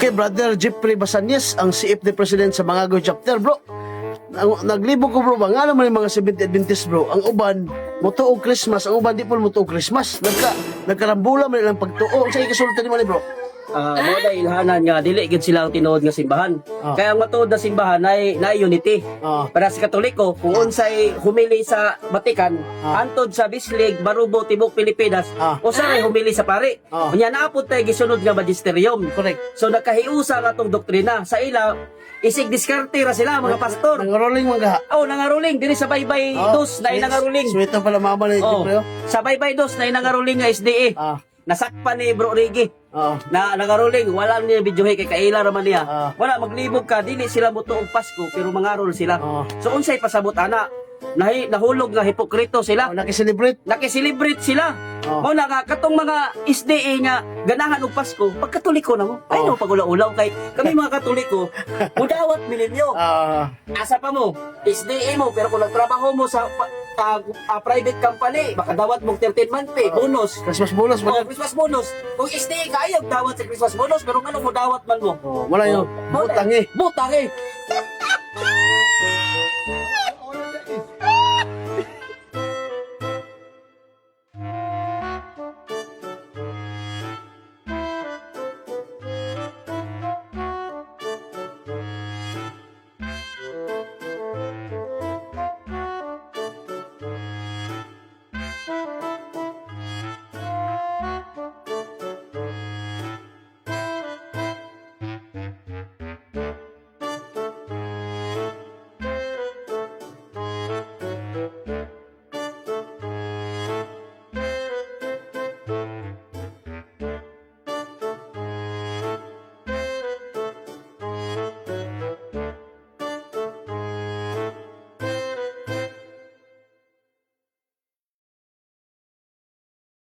Okay, Brother Jeffrey Basanyes, ang CFD President sa Mangagoy Chapter, bro. Naglibog ko, bro, ba? Nga naman yung mga 70 Adventist, bro. Ang uban, mutuog Christmas. Ang uban, di po mutuog Christmas. Nagkarambula man ilang pagtuo. Sa ikasultan mo ni, bro. Mo na ilhanan nga dili gid sila ang tinuod nga simbahan. Kaya ang matuod na simbahan ay unity. Para sa Katoliko, kung unsay humili sa Vatican, antod sa Bislig, Barubo, Tibok, Pilipinas, usaray humili sa pari. Unya naapod tay gisunod nga magisterium. Correct. So nakahiusa nga tong doktrina sa ila. Isig diskarte ra sila mga pastor. Nangaroling mga. Nangaruling diri sa Baybay dos na nangaruling. Sweet pala mama ni Jeffrey. Sa Baybay dos na nangaruling nga SDA. Nasakpan ni Bro Rigi. Na nagaruling, wala niya videohe kay kaila raman niya. Wala maglibog ka, dili sila mutuog Pasko pero mangarol sila. So unsay pasabot ana? Nahulog nga hipokrito sila. Nakiselebrate sila. Mo na nga katong mga SDA nga ganahan og Pasko, pagkatoliko na mo. Ay no pagulaulaw kay kami mga Katoliko, mudawat mininyo. Asa pa mo? SDA mo pero kung nagtrabaho mo sa private company, baka dawat mong 13-month pay, bonus. Christmas bonus. Christmas bonus. Kung SDA ka, ayaw dawat sa Christmas bonus, pero anong mo dawat man mo? Wala yun. Butang eh. Butang eh.